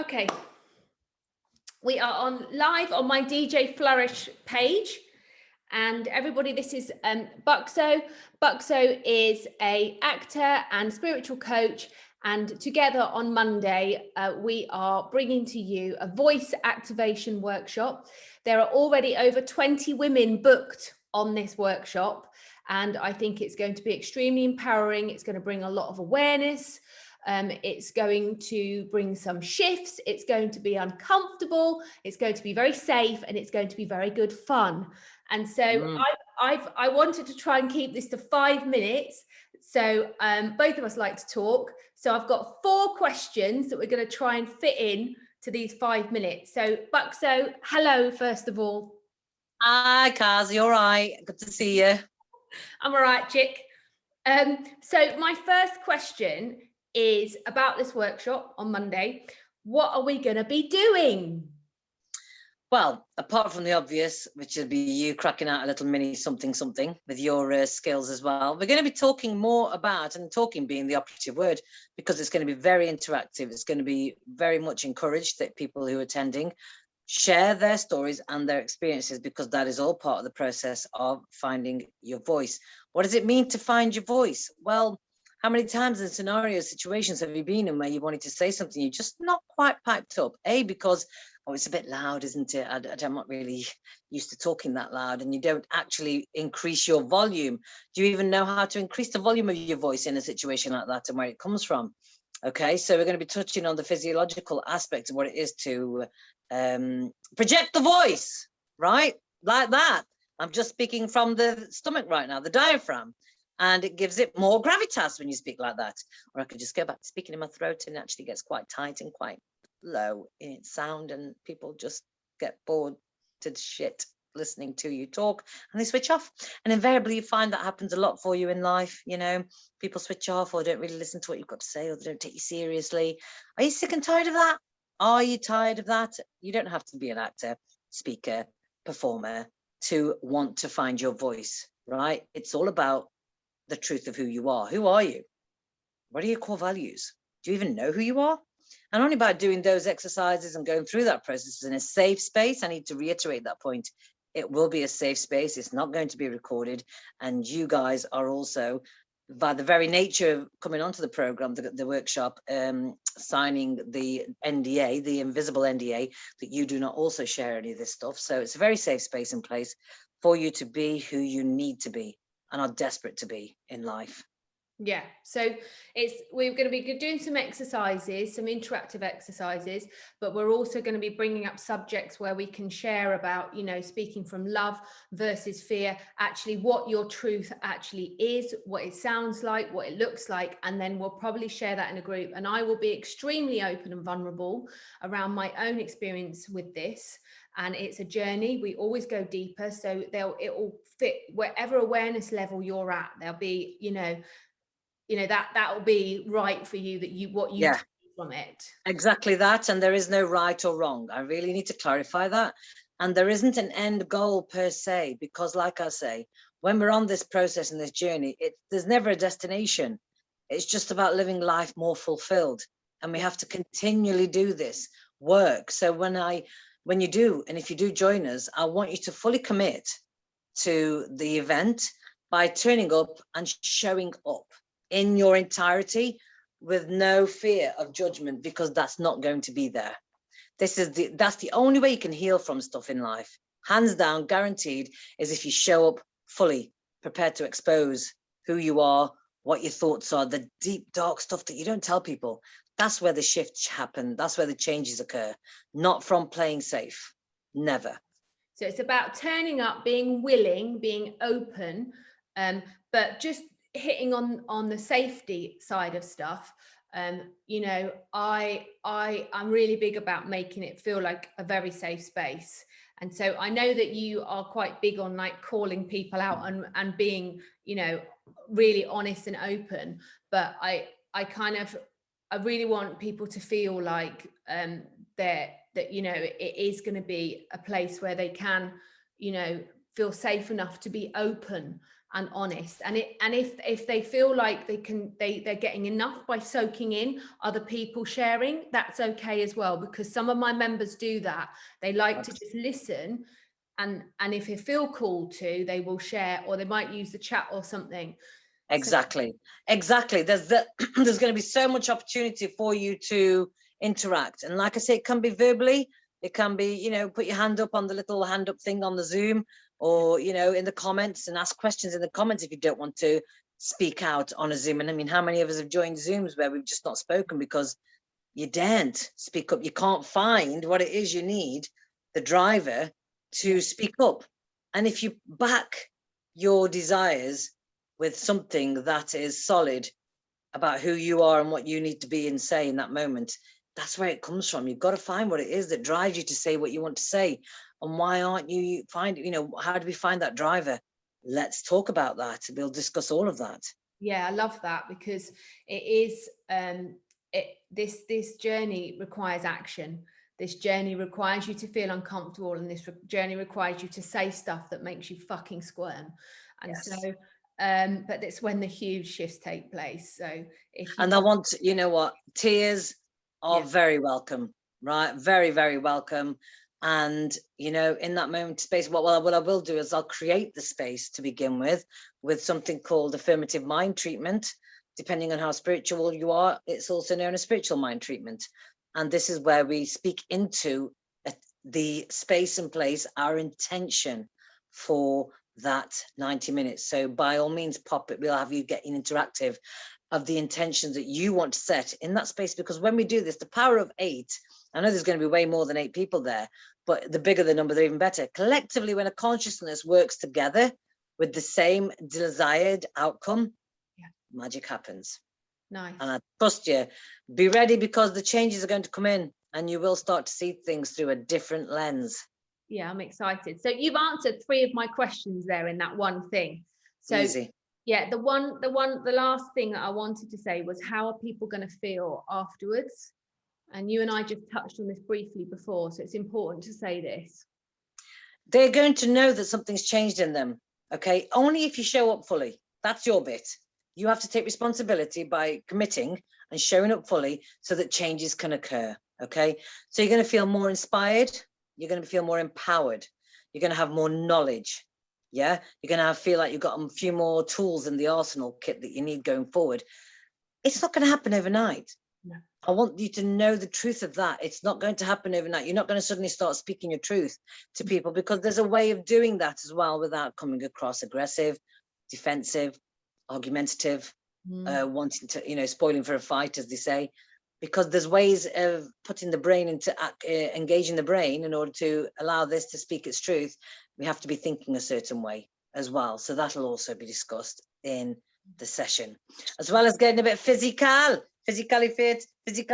Okay, we are on live on my DJ Flourish page, and everybody, this is Buxo. Buxo is a actor and spiritual coach, and together on Monday we are bringing to you a voice activation workshop. There are already over 20 women booked on this workshop, and I think it's going to be extremely empowering. It's going to bring a lot of awareness. It's going to bring some shifts. It's going to be uncomfortable. It's going to be very safe, and it's going to be very good fun. And so I wanted to try and keep this to 5 minutes. So both of us like to talk. So I've got 4 questions that we're going to try and fit in to these 5 minutes. So Buxo, hello, first of all. Hi, Kaz, you all right? Good to see you. I'm all right, chick. So my first question is about this workshop on Monday. What are we going to be doing? Well, apart from the obvious, which would be you cracking out a little mini something with your skills as well, we're going to be talking more about, and talking being the operative word, because it's going to be very interactive. It's going to be very much encouraged that people who are attending share their stories and their experiences, because that is all part of the process of finding your voice. What does it mean to find your voice? Well, how many times in scenarios, situations have you been in where you wanted to say something, you're just not quite piped up? Because, oh, it's a bit loud, isn't it? I'm not really used to talking that loud, and you don't actually increase your volume. Do you even know how to increase the volume of your voice in a situation like that and where it comes from? Okay, so we're going to be touching on the physiological aspect of what it is to project the voice, right? Like that. I'm just speaking from the stomach right now, the diaphragm. And it gives it more gravitas when you speak like that. Or I could just go back to speaking in my throat, and it actually gets quite tight and quite low in its sound, and people just get bored to shit listening to you talk, and they switch off. And invariably you find that happens a lot for you in life. You know, people switch off, or don't really listen to what you've got to say, or they don't take you seriously. Are you sick and tired of that? Are you tired of that? You don't have to be an actor, speaker, performer to want to find your voice, right? It's all about the truth of who you are. Who are you? What are your core values? Do you even know who you are? And only by doing those exercises and going through that process in a safe space, I need to reiterate that point. It will be a safe space. It's not going to be recorded. And you guys are also, by the very nature of coming onto the program, the workshop, signing the NDA, the invisible NDA, that you do not also share any of this stuff. So it's a very safe space in place for you to be who you need to be and are desperate to be in life. Yeah, so we're going to be doing some exercises, some interactive exercises, but we're also going to be bringing up subjects where we can share about, you know, speaking from love versus fear, actually what your truth actually is, what it sounds like, what it looks like, and then we'll probably share that in a group. And I will be extremely open and vulnerable around my own experience with this. And it's a journey. We always go deeper, so it will fit wherever awareness level you're at. There'll be, you know that will be right for you, what you take from it. Exactly that. And there is no right or wrong. I really need to clarify that. And there isn't an end goal per se, because like I say, when we're on this process and this journey, there's never a destination. It's just about living life more fulfilled. And we have to continually do this work. So when you do, and if you do join us, I want you to fully commit to the event by turning up and showing up in your entirety with no fear of judgment, because that's not going to be there. That's the only way you can heal from stuff in life, hands down, guaranteed, is if you show up fully prepared to expose who you are, what your thoughts are, the deep dark stuff that you don't tell people. That's where the shifts happen. That's where the changes occur, not from playing safe. Never. So it's about turning up, being willing, being open, but just hitting on the safety side of stuff. You know, I'm really big about making it feel like a very safe space. And so I know that you are quite big on like calling people out and being, you know, really honest and open. But I really want people to feel like that, you know, it is going to be a place where they can, you know, feel safe enough to be open and honest. And if they feel like they're getting enough by soaking in other people sharing, that's okay as well, because some of my members do that. They like to just listen, and if they feel called to, they will share, or they might use the chat or something. Exactly. There's there's going to be so much opportunity for you to interact, and like I say, it can be verbally, it can be, you know, put your hand up on the little hand up thing on the Zoom, or, you know, in the comments, and ask questions in the comments if you don't want to speak out on a Zoom. And I mean, how many of us have joined Zooms where we've just not spoken because you daren't speak up? You can't find what it is you need, the driver, to speak up. And if you back your desires with something that is solid about who you are and what you need to be and say in that moment, that's where it comes from. You've got to find what it is that drives you to say what you want to say. And why aren't you find, you know, how do we find that driver? Let's talk about that. We'll discuss all of that. Yeah, I love that, because it is this journey requires action. This journey requires you to feel uncomfortable, and this journey requires you to say stuff that makes you fucking squirm. And Yes. so but it's when the huge shifts take place. So if you and I want, you know what, tears are very welcome, right? Very, very welcome. And, you know, in that moment space, what I will do is I'll create the space to begin with something called affirmative mind treatment. Depending on how spiritual you are, it's also known as spiritual mind treatment. And this is where we speak into the space and place, our intention for that 90 minutes. So by all means, pop it. We'll have you getting interactive of the intentions that you want to set in that space. Because when we do this, the power of 8, I know there's going to be way more than 8 people there, but the bigger the number, the even better. Collectively, when a consciousness works together with the same desired outcome, magic happens. Nice. And I trust you. Be ready, because the changes are going to come in and you will start to see things through a different lens. Yeah, I'm excited. So you've answered 3 of my questions there in that one thing. So Easy. Yeah, the last thing that I wanted to say was, how are people going to feel afterwards? And you and I just touched on this briefly before, so it's important to say this. They're going to know that something's changed in them, okay? Only if you show up fully. That's your bit. You have to take responsibility by committing and showing up fully so that changes can occur, okay? So you're going to feel more inspired. You're going to feel more empowered. You're going to have more knowledge. Yeah, you're going to feel like you've got a few more tools in the arsenal kit that you need going forward. It's not going to happen overnight. No. I want you to know the truth of that. It's not going to happen overnight. You're not going to suddenly start speaking your truth to people, because there's a way of doing that as well without coming across aggressive, defensive, argumentative, wanting to, you know, spoiling for a fight, as they say. Because there's ways of putting the brain into engaging the brain in order to allow this to speak its truth. We have to be thinking a certain way as well. So that'll also be discussed in the session, as well as getting a bit physically fit. You're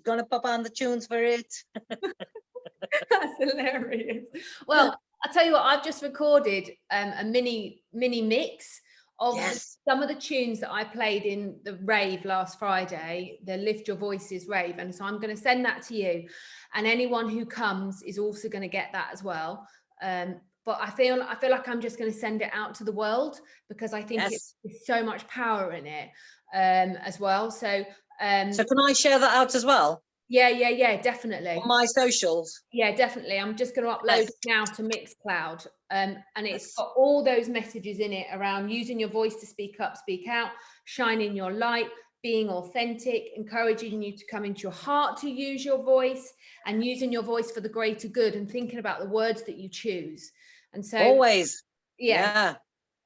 going to pop on the tunes for it. That's hilarious. Well, I'll tell you what, I've just recorded a mini mix of some of the tunes that I played in the rave last Friday, the Lift Your Voices rave. And so I'm going to send that to you. And anyone who comes is also going to get that as well. But I feel like I'm just going to send it out to the world, because I think it's so much power in it as well. So can I share that out as well? Yeah, definitely. On my socials. Yeah, definitely. I'm just going to upload it now to Mixcloud. And it's got all those messages in it around using your voice to speak up, speak out, shining your light, being authentic, encouraging you to come into your heart to use your voice, and using your voice for the greater good, and thinking about the words that you choose. And so always.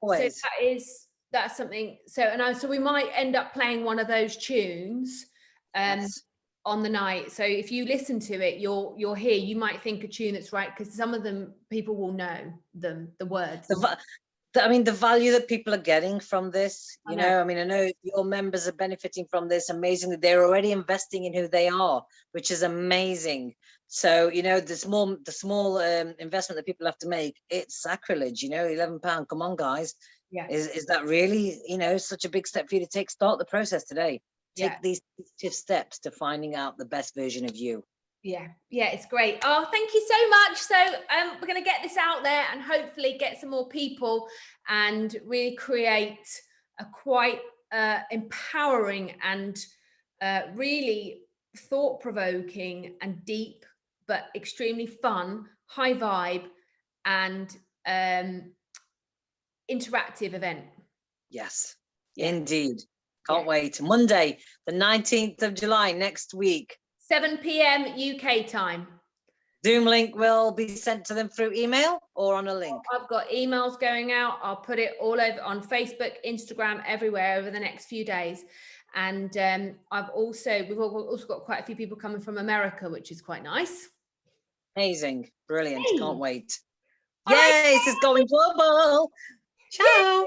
Always. So that's something. So we might end up playing one of those tunes on the night. So if you listen to it, you'll hear, you might think a tune that's right, because some of them people will know the words. I mean, the value that people are getting from this, you know, I mean, I know your members are benefiting from this amazingly. They're already investing in who they are, which is amazing. So, you know, the small investment that people have to make, it's sacrilege, you know, £11. Come on, guys. Yeah. Is that really, you know, such a big step for you to take? Start the process today. Take these steps to finding out the best version of you. Yeah, it's great. Oh, thank you so much. So we're going to get this out there and hopefully get some more people and really create a quite empowering and really thought-provoking and deep, but extremely fun, high vibe and interactive event. Yes, Yeah. indeed. Can't wait. Monday, the 19th of July, next week. 7 p.m. UK time. Zoom link will be sent to them through email or on a link. I've got emails going out. I'll put it all over on Facebook, Instagram, everywhere over the next few days. And we've also got quite a few people coming from America, which is quite nice. Amazing. Brilliant. Hey. Can't wait. All right. Yay, this is going global. Ciao. Yay.